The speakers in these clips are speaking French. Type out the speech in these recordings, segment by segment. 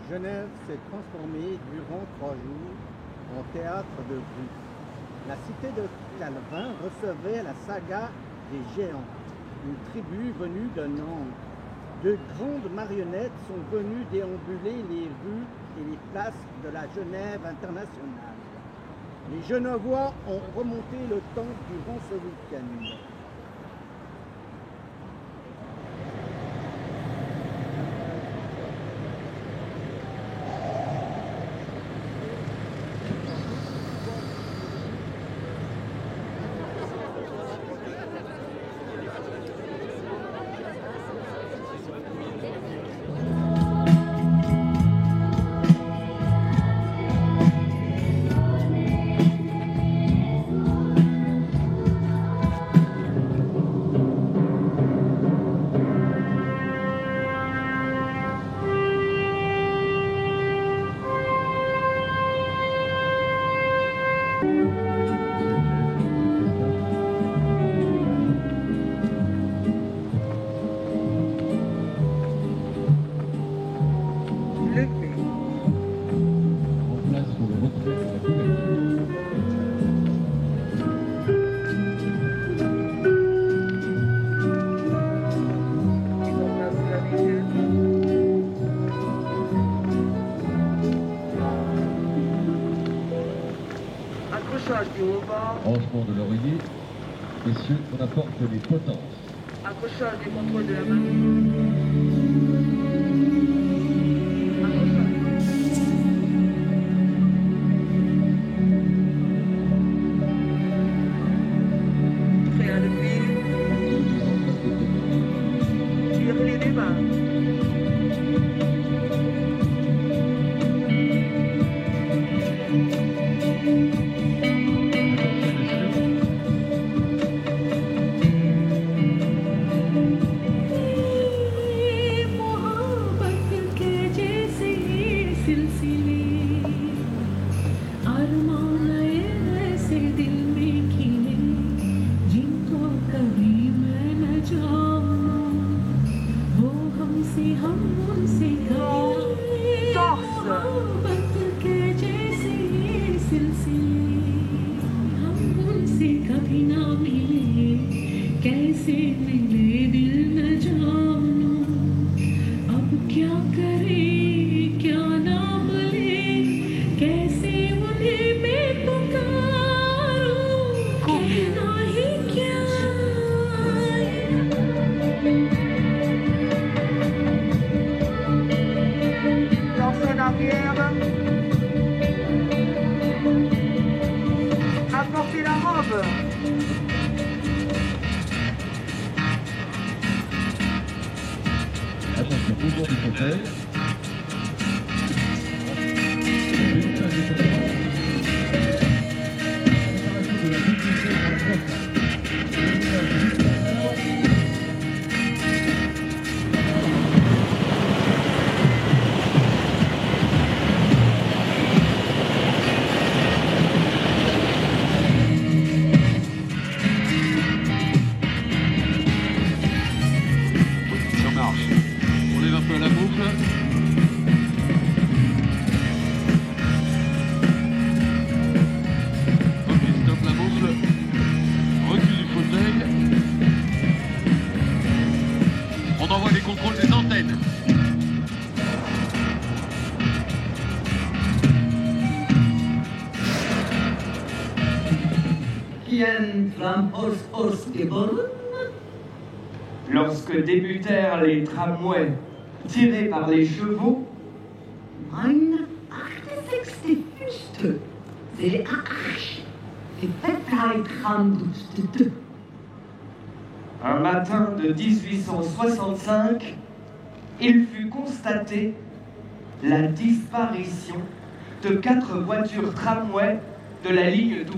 Genève s'est transformée durant 3 jours en théâtre de rue. La cité de Calvin recevait la saga des géants, une tribu venue de Nantes. De grandes marionnettes sont venues déambuler les rues et les places de la Genève internationale. Les Genevois ont remonté le temps durant ce week-end. Rangement de l'oreiller, messieurs, on apporte les potences. Accrochage du contrôle de la main. Lorsque débutèrent les tramways tirés par les chevaux, un matin de 1865, il fut constaté la disparition de 4 voitures tramway de la ligne 12.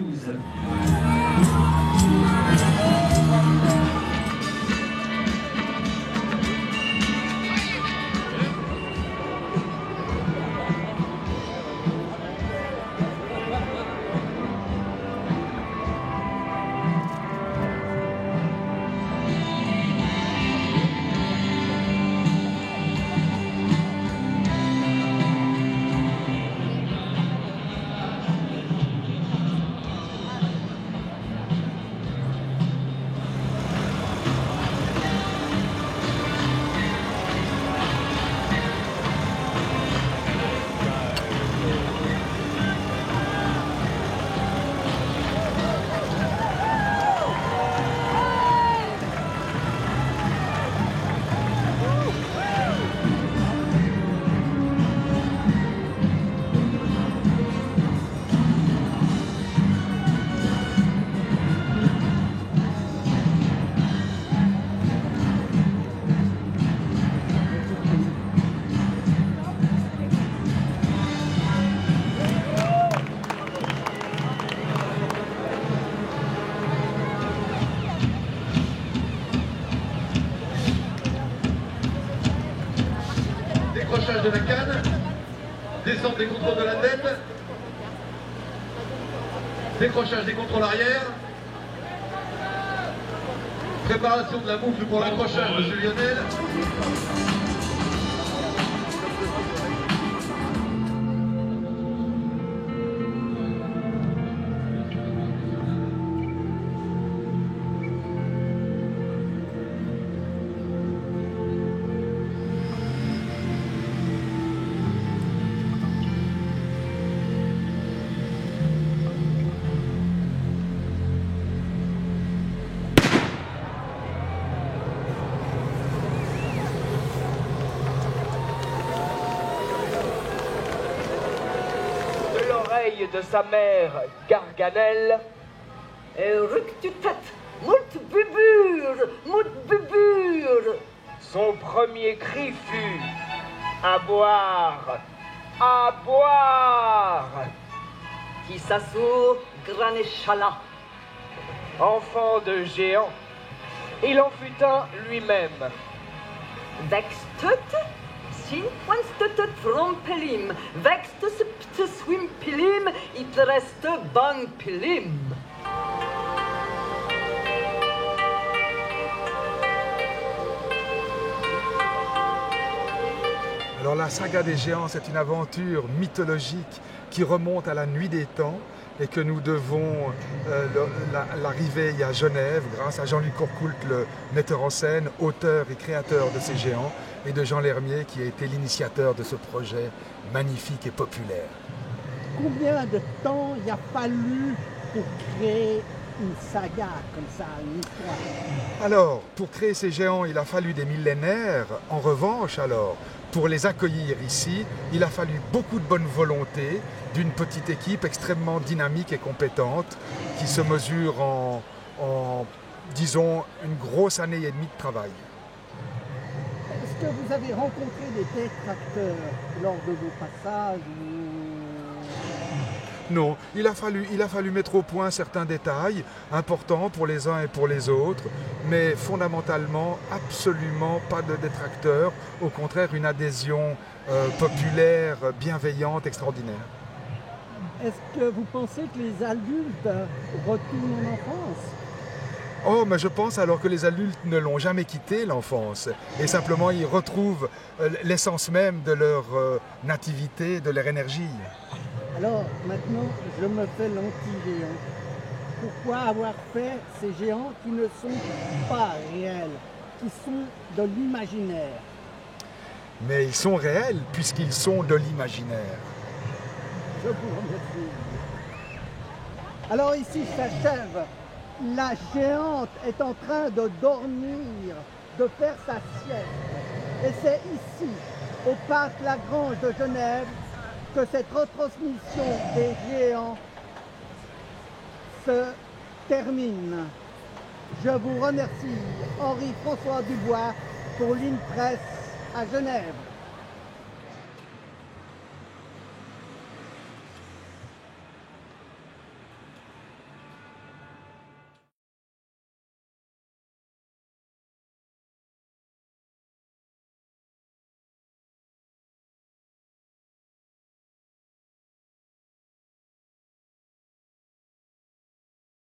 Décrochage de la canne. Descente des contrôles de la tête. Décrochage des contrôles arrière. Préparation de la boucle pour l'accrochage, monsieur Lionel. De sa mère Gargamel, Ructutat, moult bubur. Son premier cri fut à boire, à boire. Tissassur Granechala. Enfant de géant, il en fut un lui-même. Vextut, sin wanstutut frompelim, vextus swimpilim, it reste bangpilim. Alors la saga des géants, c'est une aventure mythologique qui remonte à la nuit des temps et que nous devons l'arrivée à Genève grâce à Jean-Luc Courcoult, le metteur en scène, auteur et créateur de ces géants, et de Jean Lermier qui a été l'initiateur de ce projet magnifique et populaire. Combien de temps il a fallu pour créer une saga comme ça, une histoire? Alors, pour créer ces géants, il a fallu des millénaires. En revanche, alors, pour les accueillir ici, il a fallu beaucoup de bonne volonté d'une petite équipe extrêmement dynamique et compétente qui se mesure en disons, une grosse année et demie de travail. Est-ce que vous avez rencontré des détracteurs lors de vos passages Non, il a fallu mettre au point certains détails importants pour les uns et pour les autres, mais fondamentalement, absolument pas de détracteurs, au contraire une adhésion populaire, bienveillante, extraordinaire. Est-ce que vous pensez que les adultes retournent en enfance? Oh, mais je pense alors que les adultes ne l'ont jamais quitté, l'enfance, et simplement ils retrouvent l'essence même de leur nativité, de leur énergie. Alors, maintenant, je me fais l'anti-géant. Pourquoi avoir fait ces géants qui ne sont pas réels, qui sont de l'imaginaire? Mais ils sont réels puisqu'ils sont de l'imaginaire. Je vous remercie. Alors ici s'achève. La géante est en train de dormir, de faire sa sieste. Et c'est ici, au parc Lagrange de Genève, que cette retransmission des géants se termine. Je vous remercie, Henri-François Dubois, pour l'INPRES à Genève.